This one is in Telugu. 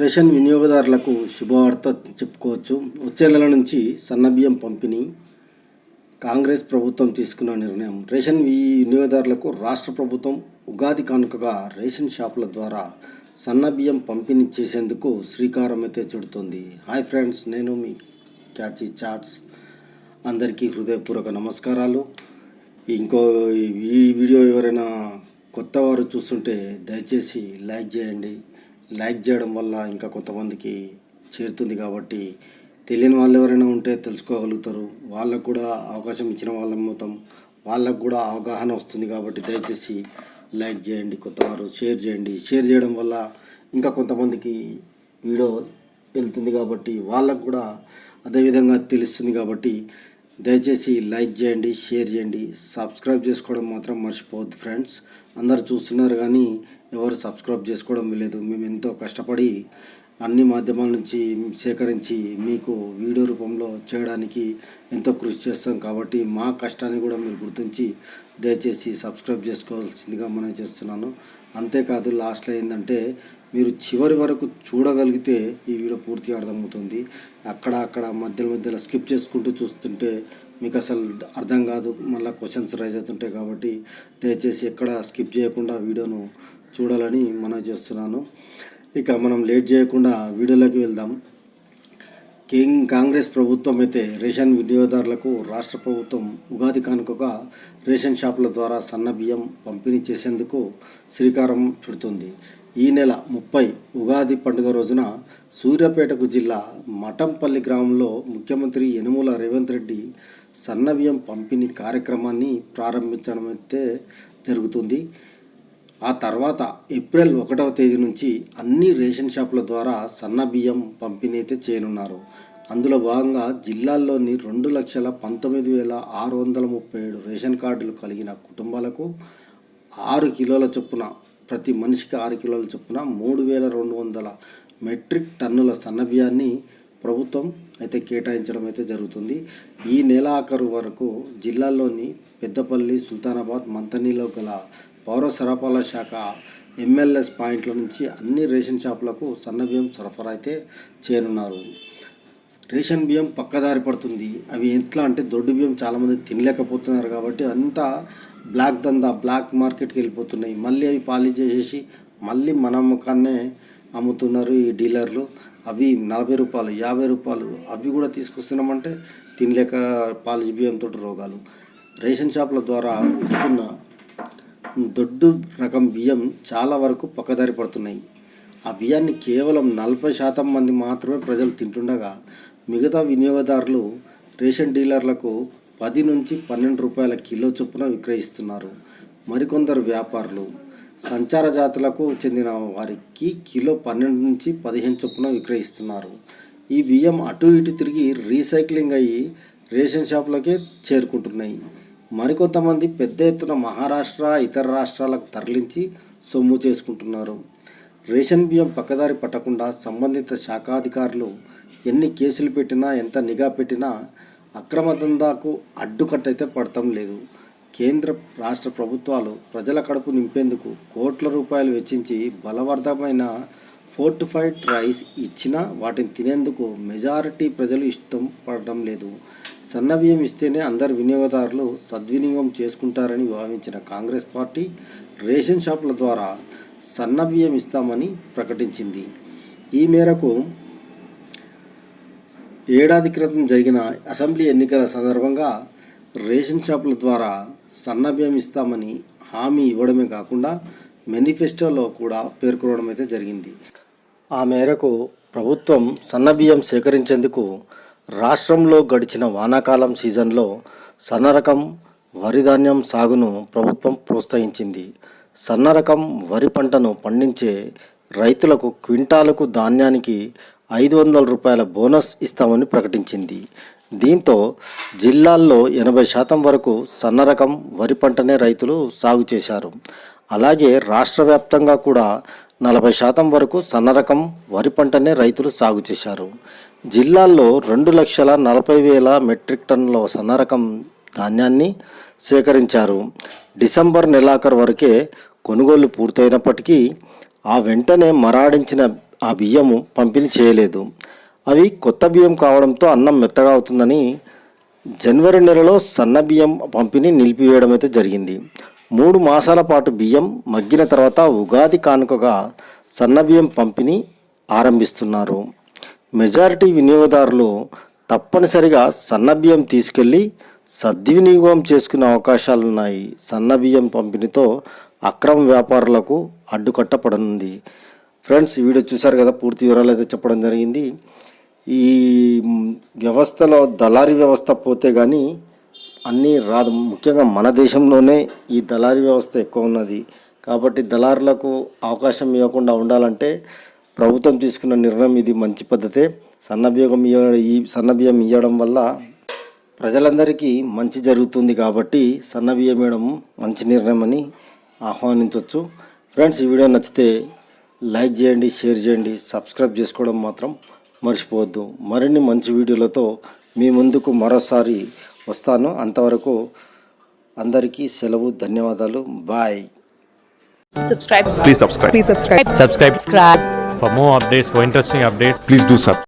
రేషన్ వినియోగదారులకు శుభవార్త చెప్పుకోవచ్చు. వచ్చే నెల నుంచి సన్నబియ్యం పంపిణీ కాంగ్రెస్ ప్రభుత్వం తీసుకున్న నిర్ణయం. రేషన్ వినియోగదారులకు రాష్ట్ర ప్రభుత్వం ఉగాది కానుకగా రేషన్ షాపుల ద్వారా సన్నబియ్యం పంపిణీ చేసేందుకు శ్రీకారం అయితే చుడుతుంది. హాయ్ ఫ్రెండ్స్, నేను మీ క్యాచీ చాట్స్. అందరికీ హృదయపూర్వక నమస్కారాలు. ఇంకో ఈ వీడియో ఎవరైనా కొత్త వారు చూస్తుంటే దయచేసి లైక్ చేయండి. లైక్ చేయడం వల్ల ఇంకా కొంతమందికి చేరుతుంది కాబట్టి తెలియని వాళ్ళు ఎవరైనా ఉంటే తెలుసుకోగలుగుతారు. వాళ్ళకు కూడా అవకాశం ఇచ్చిన వాళ్ళం మొత్తం వాళ్ళకు కూడా అవగాహన వస్తుంది కాబట్టి దయచేసి లైక్ చేయండి. కొత్తవారు షేర్ చేయండి. షేర్ చేయడం వల్ల ఇంకా కొంతమందికి వీడియో వెళ్తుంది కాబట్టి వాళ్ళకు కూడా అదేవిధంగా తెలుస్తుంది కాబట్టి దయచేసి లైక్ చేయండి, షేర్ చేయండి. సబ్స్క్రైబ్ చేసుకోవడం మాత్రం మర్చిపోవద్దు ఫ్రెండ్స్. అందరు చూస్తున్నారు కానీ ఎవరు సబ్స్క్రైబ్ చేసుకోవడం లేదు. మేము ఎంతో కష్టపడి అన్ని మాధ్యమాల నుంచి సేకరించి మీకు వీడియో రూపంలో చేయడానికి ఎంతో కృషి చేస్తాం కాబట్టి మా కష్టాన్ని కూడా మీరు గుర్తించి దయచేసి సబ్స్క్రైబ్ చేసుకోవాల్సిందిగా మనం చేస్తున్నాను. అంతేకాదు లాస్ట్లో ఏంటంటే మీరు చివరి వరకు చూడగలిగితే ఈ వీడియో పూర్తిగా అర్థమవుతుంది. అక్కడ మధ్యలో స్కిప్ చేసుకుంటూ చూస్తుంటే మీకు అసలు అర్థం కాదు, మళ్ళీ క్వశ్చన్స్ రైజ్ అవుతుంటాయి కాబట్టి దయచేసి ఎక్కడ స్కిప్ చేయకుండా వీడియోను చూడాలని మనం చేస్తున్నాను. ఇక మనం లేట్ చేయకుండా వీడియోలోకి వెళ్దాం. కాంగ్రెస్ ప్రభుత్వం అయితే రేషన్ వినియోగదారులకు రాష్ట్ర ప్రభుత్వం ఉగాది కానుకగా రేషన్ షాపుల ద్వారా సన్నబియ్యం పంపిణీ చేసేందుకు శ్రీకారం చుడుతుంది. ఈ నెల 30 ఉగాది పండుగ రోజున సూర్యాపేటకు జిల్లా మఠంపల్లి గ్రామంలో ముఖ్యమంత్రి యనుమల రేవంత్ రెడ్డి సన్నబియ్యం పంపిణీ కార్యక్రమాన్ని ప్రారంభించడం అయితే జరుగుతుంది. ఆ తర్వాత ఏప్రిల్ 1వ తేదీ నుంచి అన్ని రేషన్ షాపుల ద్వారా సన్నబియ్యం పంపిణీ అయితే చేయనున్నారు. అందులో భాగంగా జిల్లాల్లోని 2,19,637 రేషన్ కార్డులు కలిగిన కుటుంబాలకు 6 కిలోల చొప్పున, ప్రతి మనిషికి 6 కిలోల చొప్పున 3,200 మెట్రిక్ టన్నుల సన్నబియ్యాన్ని ప్రభుత్వం అయితే కేటాయించడం అయితే జరుగుతుంది. ఈ నెలాఖరు వరకు జిల్లాల్లోని పెద్దపల్లి, సుల్తానాబాద్, మంతనీలో గల పౌర సరఫరాల శాఖ ఎంఎల్ఎస్ పాయింట్ల నుంచి అన్ని రేషన్ షాపులకు సన్నబియ్యం సరఫరా అయితే చేయనున్నారు. రేషన్ బియ్యం పక్కదారి పడుతుంది. అవి ఎట్లా అంటే దొడ్డు బియ్యం చాలామంది తినలేకపోతున్నారు కాబట్టి అంతా బ్లాక్ మార్కెట్కి వెళ్ళిపోతున్నాయి. మళ్ళీ అవి పాలిష్ చేసేసి మళ్ళీ మన ముఖాన్నే అమ్ముతున్నారు ఈ డీలర్లు. అవి 40 రూపాయలు, 50 రూపాయలు అవి కూడా తీసుకొస్తున్నామంటే తినలేక పాలిష్ బియ్యంతో రోగాలు. రేషన్ షాపుల ద్వారా ఇస్తున్న దొడ్డు రకం బియ్యం చాలా వరకు పక్కదారి పడుతున్నాయి. ఆ బియ్యాన్ని కేవలం 40% మంది మాత్రమే ప్రజలు తింటుండగా మిగతా వినియోగదారులు రేషన్ డీలర్లకు 10 నుంచి 12 రూపాయల కిలో చొప్పున విక్రయిస్తున్నారు. మరికొందరు వ్యాపారులు సంచార జాతులకు చెందిన వారికి కిలో 12 నుంచి 15 చొప్పున విక్రయిస్తున్నారు. ఈ బియ్యం అటు ఇటు తిరిగి రీసైక్లింగ్ అయ్యి రేషన్ షాపులకే చేరుకుంటున్నాయి. మరికొంతమంది పెద్ద ఎత్తున మహారాష్ట్ర, ఇతర రాష్ట్రాలకు తరలించి సొమ్ము చేసుకుంటున్నారు. రేషన్ బియ్యం పక్కదారి పట్టకుండా సంబంధిత శాఖాధికారులు ఎన్ని కేసులు పెట్టినా, ఎంత నిఘా పెట్టినా అక్రమ దందాకు అడ్డుకట్టయితే పడటం లేదు. కేంద్ర రాష్ట్ర ప్రభుత్వాలు ప్రజల కడుపు నింపేందుకు కోట్ల రూపాయలు వెచ్చించి బలవర్ధమైన ఫోర్టిఫైడ్ రైస్ ఇచ్చినా వాటిని తినేందుకు మెజారిటీ ప్రజలు ఇష్టం పడడం లేదు. సన్నబియ్యం ఇస్తేనే అందరు వినియోగదారులు సద్వినియోగం చేసుకుంటారని భావించిన కాంగ్రెస్ పార్టీ రేషన్ షాపుల ద్వారా సన్నబియ్యం ఇస్తామని ప్రకటించింది. ఈ మేరకు ఏడాది క్రితం జరిగిన అసెంబ్లీ ఎన్నికల సందర్భంగా రేషన్ షాపుల ద్వారా సన్నబియ్యం ఇస్తామని హామీ ఇవ్వడమే కాకుండా మేనిఫెస్టోలో కూడా పేర్కొనడం అయితే జరిగింది. ఆ మేరకు ప్రభుత్వం సన్నబియ్యం సేకరించేందుకు రాష్ట్రంలో గడిచిన వానాకాలం సీజన్లో సన్నరకం వరి ధాన్యం సాగును ప్రభుత్వం ప్రోత్సహించింది. సన్నరకం వరి పంటను పండించే రైతులకు క్వింటాలకు ధాన్యానికి 500 రూపాయల బోనస్ ఇస్తామని ప్రకటించింది. దీంతో జిల్లాల్లో 80% వరకు సన్నరకం వరి పంటనే రైతులు సాగు చేశారు. అలాగే రాష్ట్ర వ్యాప్తంగా కూడా 40% వరకు సన్నరకం వరి పంటనే రైతులు సాగు చేశారు. జిల్లాల్లో 2,40,000 మెట్రిక్ టన్నుల సన్నరకం ధాన్యాన్ని సేకరించారు. డిసెంబర్ నెలాఖరు వరకే కొనుగోలు పూర్తయినప్పటికీ ఆ వెంటనే మరాడించిన ఆ బియ్యము పంపిణీ చేయలేదు. అవి కొత్త బియ్యం కావడంతో అన్నం మెత్తగా అవుతుందని జనవరి నెలలో సన్న బియ్యం పంపిణీ నిలిపివేయడం అయితే జరిగింది. 3 మాసాల పాటు బియ్యం మగ్గిన తర్వాత ఉగాది కానుకగా సన్న బియ్యం పంపిణీ ఆరంభిస్తున్నారు. మెజారిటీ వినియోగదారులు తప్పనిసరిగా సన్న బియ్యం తీసుకెళ్ళి సద్వినియోగం చేసుకునే అవకాశాలున్నాయి. సన్న బియ్యం పంపిణీతో అక్రమ వ్యాపారులకు అడ్డుకట్టపడనుంది. ఫ్రెండ్స్, ఈ వీడియో చూశారు కదా, పూర్తి వివరాలు అయితే చెప్పడం జరిగింది. ఈ వ్యవస్థలో దళారీ వ్యవస్థ పోతే కానీ అన్నీ రాదు. ముఖ్యంగా మన దేశంలోనే ఈ దళారీ వ్యవస్థ ఎక్కువ ఉన్నది. కాబట్టి దళారులకు అవకాశం ఇవ్వకుండా ఉండాలంటే ప్రభుత్వం తీసుకున్న నిర్ణయం ఇది మంచి పద్ధతే. సన్నబియ్యం ఇవ్వడం వల్ల ప్రజలందరికీ మంచి జరుగుతుంది. కాబట్టి సన్నబియ్యం ఇవ్వడం మంచి నిర్ణయం అని ఆహ్వానించవచ్చు. ఫ్రెండ్స్, ఈ వీడియో నచ్చితే లైక్ చేయండి, షేర్ చేయండి, సబ్స్క్రైబ్ చేసుకోవడం మాత్రం మర్చిపోవద్దు. మరిన్ని మంచి వీడియోలతో మీ ముందుకు మరోసారి వస్తాను. అంతవరకు అందరికీ సెలవు. ధన్యవాదాలు. Bye. Please subscribe. Please subscribe. Subscribe. For more updates, for interesting updates, Please do subscribe.